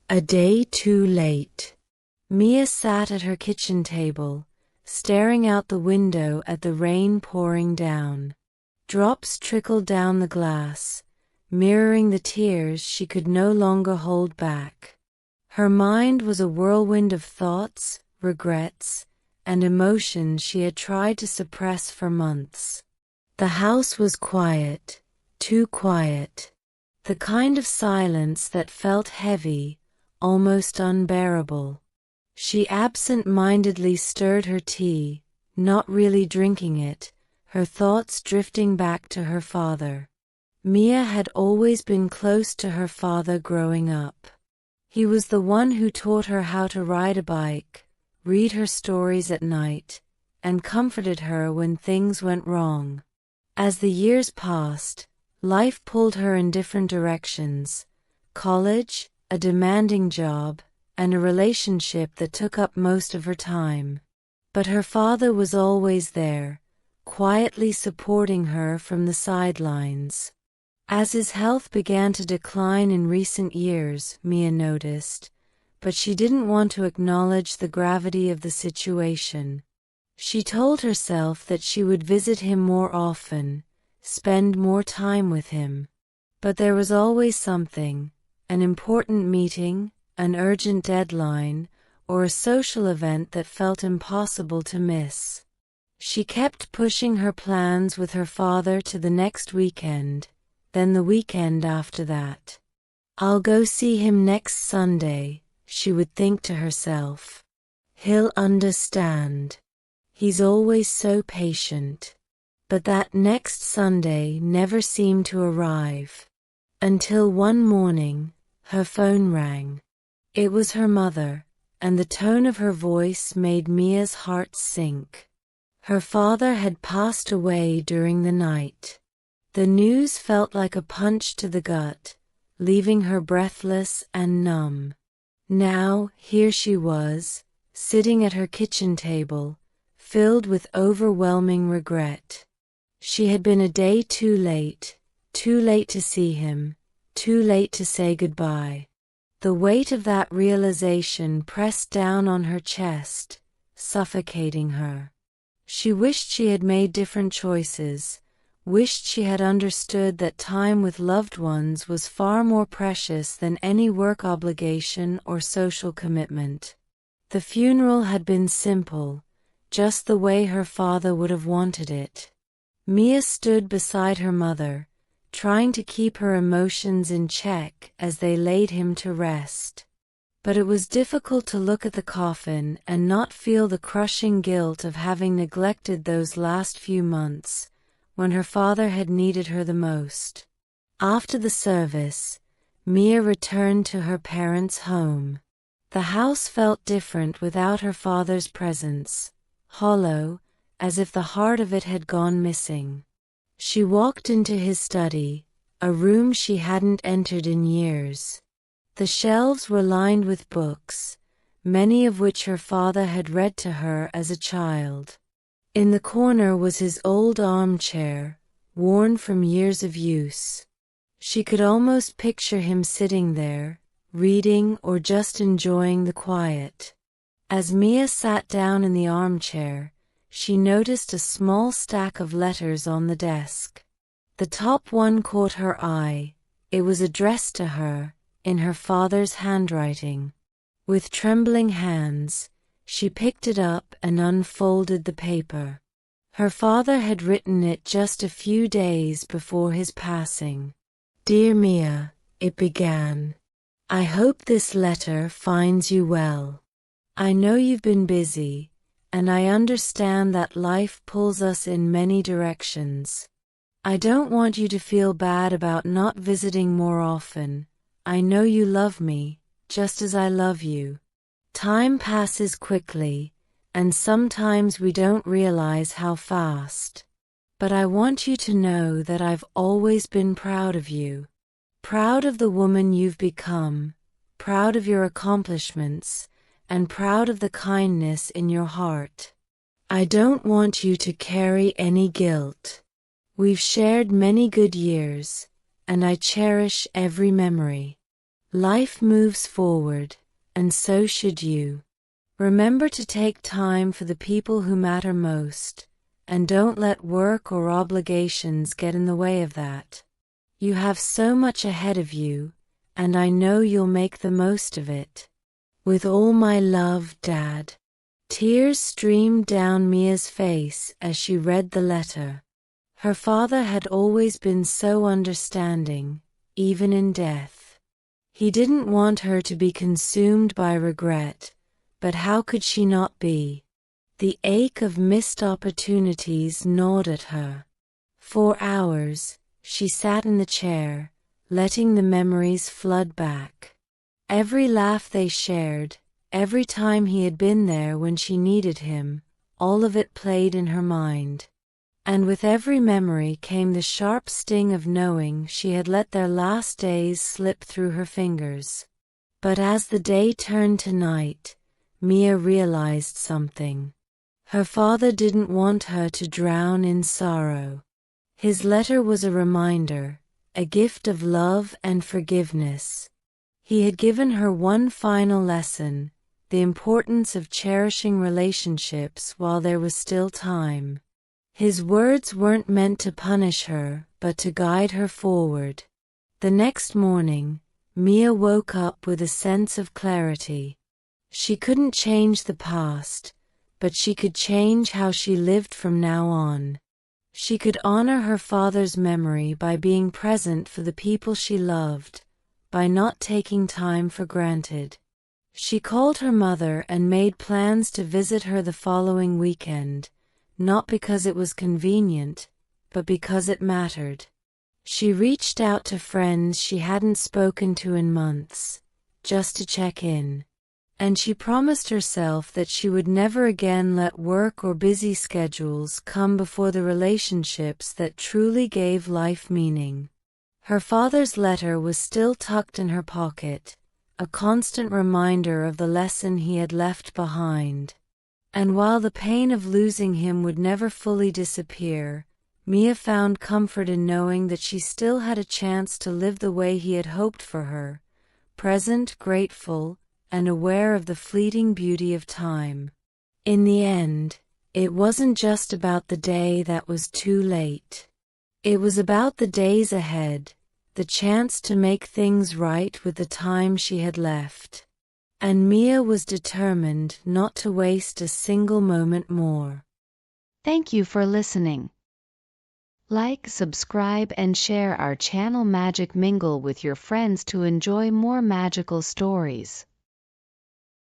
A day too late. Mia sat at her kitchen table, staring out the window at the rain pouring down. Drops trickled down the glass, mirroring the tears she could no longer hold back. Her mind was a whirlwind of thoughts, regrets, and emotions she had tried to suppress for months. The house was quiet, too quiet. The kind of silence that felt heavy, almost unbearable. She absent-mindedly stirred her tea, not really drinking it, her thoughts drifting back to her father. Mia had always been close to her father growing up. He was the one who taught her how to ride a bike, read her stories at night, and comforted her when things went wrong. As the years passed, life pulled her in different directions: college, a demanding job, and a relationship that took up most of her time. But her father was always there, quietly supporting her from the sidelines. As his health began to decline in recent years, Mia noticed, but she didn't want to acknowledge the gravity of the situation. She told herself that she would visit him more often, spend more time with him. But there was always something, an important meeting, an urgent deadline, or a social event that felt impossible to miss. She kept pushing her plans with her father to the next weekend, then the weekend after that. "I'll go see him next Sunday," she would think to herself. "He'll understand. He's always so patient." But that next Sunday never seemed to arrive. Until one morning, her phone rang. It was her mother, and the tone of her voice made Mia's heart sink. Her father had passed away during the night. The news felt like a punch to the gut, leaving her breathless and numb. Now, here she was, sitting at her kitchen table, filled with overwhelming regret. She had been a day too late to see him, too late to say goodbye. The weight of that realization pressed down on her chest, suffocating her. She wished she had made different choices, wished she had understood that time with loved ones was far more precious than any work obligation or social commitment. The funeral had been simple, just the way her father would have wanted it. Mia stood beside her mother, trying to keep her emotions in check as they laid him to rest. But it was difficult to look at the coffin and not feel the crushing guilt of having neglected those last few months, when her father had needed her the most. After the service, Mia returned to her parents' home. The house felt different without her father's presence, hollow, as if the heart of it had gone missing. She walked into his study, a room she hadn't entered in years. The shelves were lined with books, many of which her father had read to her as a child. In the corner was his old armchair, worn from years of use. She could almost picture him sitting there, reading or just enjoying the quiet. As Mia sat down in the armchair, she noticed a small stack of letters on the desk. The top one caught her eye. It was addressed to her, in her father's handwriting. With trembling hands, she picked it up and unfolded the paper. Her father had written it just a few days before his passing. "Dear Mia," it began, "I hope this letter finds you well. I know you've been busy, and I understand that life pulls us in many directions. I don't want you to feel bad about not visiting more often. I know you love me, just as I love you. Time passes quickly, and sometimes we don't realize how fast. But I want you to know that I've always been proud of you. Proud of the woman you've become, proud of your accomplishments, and proud of the kindness in your heart. I don't want you to carry any guilt. We've shared many good years, and I cherish every memory. Life moves forward, and so should you. Remember to take time for the people who matter most, and don't let work or obligations get in the way of that. You have so much ahead of you, and I know you'll make the most of it. With all my love, Dad. Tears streamed down Mia's face as she read the letter. Her father had always been so understanding, even in death. He didn't want her to be consumed by regret, but how could she not be? The ache of missed opportunities gnawed at her. For hours, she sat in the chair, letting the memories flood back. Every laugh they shared, every time he had been there when she needed him, all of it played in her mind. And with every memory came the sharp sting of knowing she had let their last days slip through her fingers. But as the day turned to night, Mia realized something. Her father didn't want her to drown in sorrow. His letter was a reminder, a gift of love and forgiveness. He had given her one final lesson, the importance of cherishing relationships while there was still time. His words weren't meant to punish her, but to guide her forward. The next morning, Mia woke up with a sense of clarity. She couldn't change the past, but she could change how she lived from now on. She could honor her father's memory by being present for the people she loved, by not taking time for granted. She called her mother and made plans to visit her the following weekend, not because it was convenient, but because it mattered. She reached out to friends she hadn't spoken to in months, just to check in. And she promised herself that she would never again let work or busy schedules come before the relationships that truly gave life meaning. Her father's letter was still tucked in her pocket, a constant reminder of the lesson he had left behind. And while the pain of losing him would never fully disappear, Mia found comfort in knowing that she still had a chance to live the way he had hoped for her, present, grateful, and aware of the fleeting beauty of time. In the end, it wasn't just about the day that was too late. It was about the days ahead, the chance to make things right with the time she had left. And Mia was determined not to waste a single moment more. Thank you for listening. Like, subscribe, and share our channel Magic Mingle with your friends to enjoy more magical stories.